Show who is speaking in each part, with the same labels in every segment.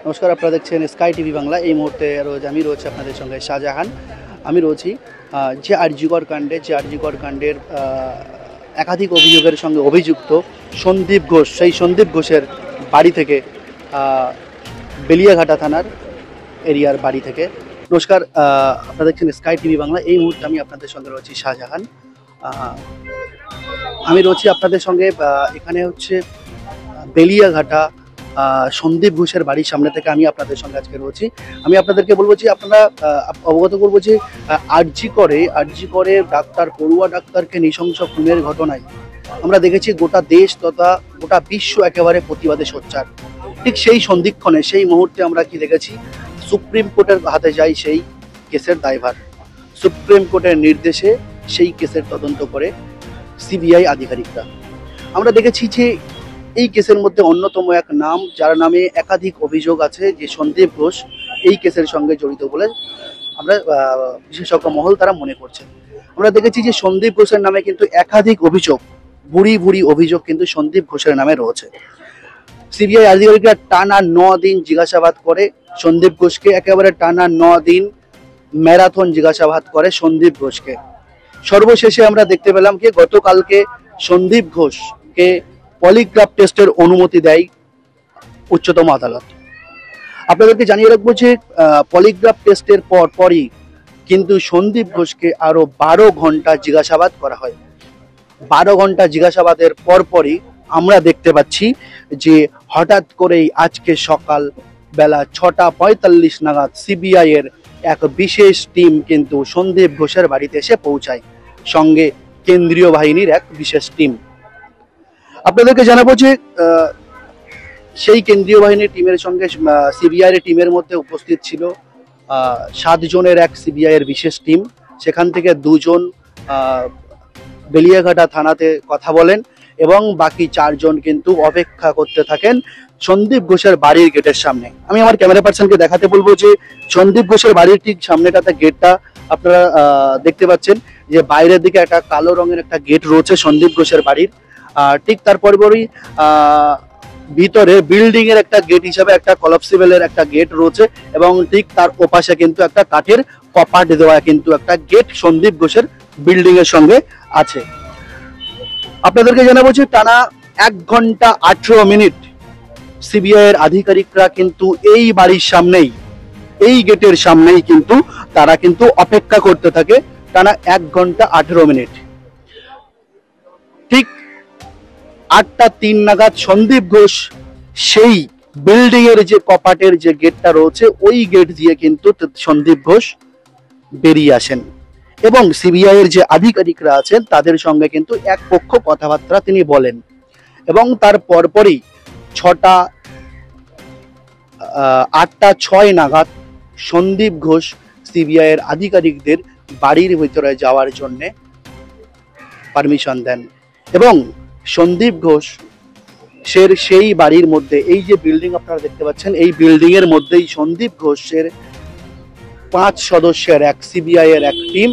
Speaker 1: নমস্কার, আপনারা দেখছেন স্কাই টিভি বাংলা। এই মুহূর্তে আমি রয়েছি আপনাদের সঙ্গে শাহজাহান। আমি রয়েছি যে আরজিকর কাণ্ডের একাধিক অভিযোগের সঙ্গে অভিযুক্ত সন্দীপ ঘোষ, সেই সন্দীপ ঘোষের বাড়ি থেকে, বেলিয়াঘাটা থানার এরিয়ার বাড়ি থেকে। নমস্কার, আপনারা দেখছেন স্কাই টিভি বাংলা। এই মুহূর্তে আমি আপনাদের সঙ্গে রয়েছি শাহজাহান। আমি রয়েছি আপনাদের সঙ্গে এখানে হচ্ছে বেলিয়াঘাটা সন্দীপ ঘোষের বাড়ির সামনে থেকে আমি আপনাদের সঙ্গে আজকে রয়েছি। আমি আপনাদেরকে বলবো যে আপনারা অবগত করবো যে আরজি করে পড়ুয়া ডাক্তারকে নৃশংস খুনের ঘটনায় আমরা দেখেছি গোটা দেশ তথা গোটা বিশ্ব একেবারে প্রতিবাদে সোচ্চার। ঠিক সেই সন্ধিক্ষণে, সেই মুহূর্তে আমরা কি দেখেছি, সুপ্রিম কোর্টের হাতে যায় সেই কেসের দায়ভার। সুপ্রিম কোর্টের নির্দেশে সেই কেসের তদন্ত করে সিবিআই আধিকারিকরা। আমরা দেখেছি যে এই কেসের মধ্যে অন্যতম এক নাম, যার নামে একাধিক অভিযোগ আছে, যে সন্দীপ ঘোষ এই কেসের সঙ্গে জড়িত বলে আমরা বিশেষজ্ঞ মহল তারা মনে করছে। আমরা দেখেছি যে সন্দীপ ঘোষের নামে কিন্তু একাধিক অভিযোগ, ভুরি অভিযোগ কিন্তু সন্দীপ ঘোষের নামে রয়েছে। সিবিআই আধিকারিকরা টানা 9 দিন জিজ্ঞাসাবাদ করে সন্দীপ ঘোষকে, একেবারে টানা 9 দিন ম্যারাথন জিজ্ঞাসাবাদ করে সন্দীপ ঘোষকে। সর্বশেষে আমরা দেখতে পেলাম কি গতকালকে সন্দীপ ঘোষকে পলিগ্রাফ টেস্টের অনুমতি দেয় উচ্চতম আদালত। আপনাদেরকে জানিয়ে রাখবো যে পলিগ্রাফ টেস্টের পরই কিন্তু সন্দীপ ঘোষকে আরো 12 ঘন্টা জিজ্ঞাসাবাদ করা হয়। 12 ঘন্টা জিজ্ঞাসাবাদের পরই আমরা দেখতে পাচ্ছি যে হঠাৎ করেই আজকে সকাল বেলা 6:45 নাগাদ সিবিআই এর এক বিশেষ টিম কিন্তু সন্দীপ ঘোষের বাড়িতে এসে পৌঁছায়, সঙ্গে কেন্দ্রীয় বাহিনীর এক বিশেষ টিম। আপনাদেরকে জানাবো যে সেই কেন্দ্রীয় বাহিনীর টিমের সঙ্গে সিবিআই এর টিমের মধ্যে উপস্থিত ছিল 7 জনের এক সিবিআই এর বিশেষ টিম। সেখান থেকে 2 জন বেলিয়াঘাটা থানাতে কথা বলেন এবং বাকি 4 জন কিন্তু অপেক্ষা করতে থাকেন সন্দীপ ঘোষের বাড়ির গেটের সামনে। আমি আমার ক্যামেরা পার্সনকে দেখাতে বলবো যে সন্দীপ ঘোষের বাড়ির ঠিক সামনেটাতে গেটটা আপনারা দেখতে পাচ্ছেন যে বাইরের দিকে একটা কালো রঙের একটা গেট রয়েছে সন্দীপ ঘোষের বাড়ির। ঠিক তারপরই ভিতরে বিল্ডিং এর একটা গেট হিসাবে একটা কলাপসিবলের একটা গেট রয়েছে এবং ঠিক তার ওপাশে কিন্তু একটা কাঠের কপাট দেওয়া কিন্তু একটা গেট সন্দীপ ঘোষের বিল্ডিং এর সঙ্গে আছে। আপনাদেরকে জানাবো যে টানা 1 ঘন্টা 18 মিনিট সিবিআই এর আধিকারিকরা কিন্তু এই বাড়ির সামনেই, এই গেটের সামনেই কিন্তু তারা কিন্তু অপেক্ষা করতে থাকে টানা 1 ঘন্টা 18 মিনিট। ঠিক 8:03 নাগাদ সন্দীপ ঘোষ সেই বিল্ডিং এর যে কপাটের যে গেটটা রয়েছে ওই গেট দিয়ে কিন্তু সন্দীপ ঘোষ বেরিয়ে আসেন এবং সিবিআই এর যে আধিকারিকরা আছেন তাদের সঙ্গে কিন্তু এক পক্ষ কথাবার্তা তিনি বলেন এবং তার পরপরই 8:06 নাগাদ সন্দীপ ঘোষ সিবিআই এর আধিকারিকদের বাড়ির ভিতরে যাওয়ার জন্য পারমিশন দেন এবং সন্দীপ ঘোষ সেই বাড়ির মধ্যে, এই যে বিল্ডিং আপনারা দেখতে পাচ্ছেন, এই বিল্ডিং এর মধ্যেই সন্দীপ ঘোষের 5 সদস্যের এক সিবিআই এর এক টিম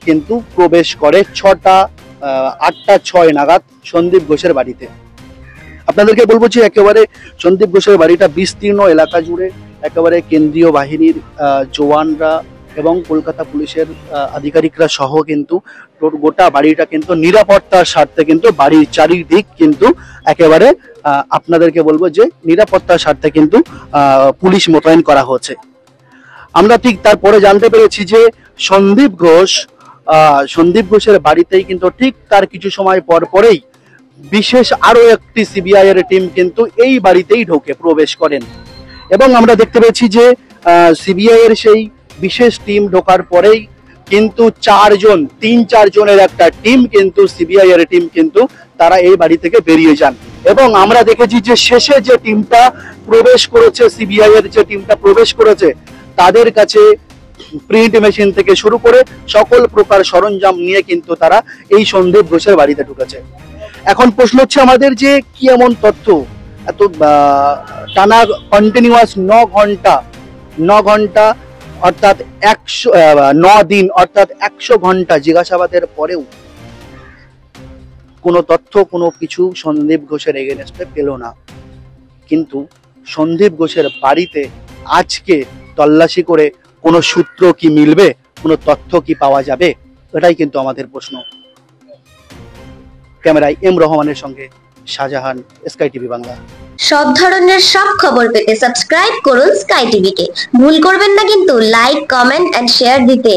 Speaker 1: কিন্তু প্রবেশ করে 8:06 নাগাদ সন্দীপ ঘোষের বাড়িতে। আপনাদেরকে বলবো যে একেবারে সন্দীপ ঘোষের বাড়িটা বিস্তীর্ণ এলাকা জুড়ে একেবারে কেন্দ্রীয় বাহিনীর জওয়ানরা এবং কলকাতা পুলিশের আধিকারিকরা সহ কিন্তু গোটা বাড়িটা কিন্তু নিরাপত্তার স্বার্থে কিন্তু বাড়ির চারিদিক কিন্তু একেবারে আপনাদেরকে বলবো যে নিরাপত্তার স্বার্থে কিন্তু পুলিশ মোতায়েন করা হচ্ছে। আমরা ঠিক তারপরে জানতে পেরেছি যে সন্দীপ ঘোষের বাড়িতেই কিন্তু ঠিক তার কিছু সময় পরেই বিশেষ আরো একটি সিবিআই এর টিম কিন্তু এই বাড়িতেই প্রবেশ করেন এবং আমরা দেখতে পেয়েছি যে সিবিআই এর সেই বিশেষ টিম ঢোকার পরেই কিন্তু 3-4 জনের একটা টিম কিন্তু সিবিআই এর টিম কিন্তু তারা এই বাড়ি থেকে বেরিয়ে যান এবং আমরা দেখেছি যে শেষে যে টিমটা প্রবেশ করেছে, সিবিআই এর যে টিমটা প্রবেশ করেছে, তাদের কাছে প্রিন্ট মেশিন থেকে শুরু করে সকল প্রকার সরঞ্জাম নিয়ে কিন্তু তারা এই সন্দীপ ঘোষের বাড়িতে ঢুকেছে। এখন প্রশ্ন হচ্ছে আমাদের যে কি এমন তথ্য এত টানা কন্টিনিউয়াস 9 ঘন্টা অর্থাৎ 9 দিন অর্থাৎ 100 ঘন্টা জিজ্ঞাসাবাদের পরেও কোনো তথ্য কোনো কিছু সন্দীপ ঘোষের এগেনস্টে পেল না। কিন্তু সন্দীপ ঘোষের বাড়িতে আজকে তল্লাশি করে কোনো সূত্র কি মিলবে, কোনো তথ্য কি পাওয়া যাবে? এটাই কিন্তু আমাদের প্রশ্ন। ক্যামেরায় এম রহমানের সঙ্গে শাহজাহান, স্কাই টিভি বাংলা।
Speaker 2: সব ধরনের সব খবর পেতে সাবস্ক্রাইব করুন স্কাই টিভিকে। ভুল করবেন না কিন্তু লাইক, কমেন্ট এন্ড শেয়ার দিতে।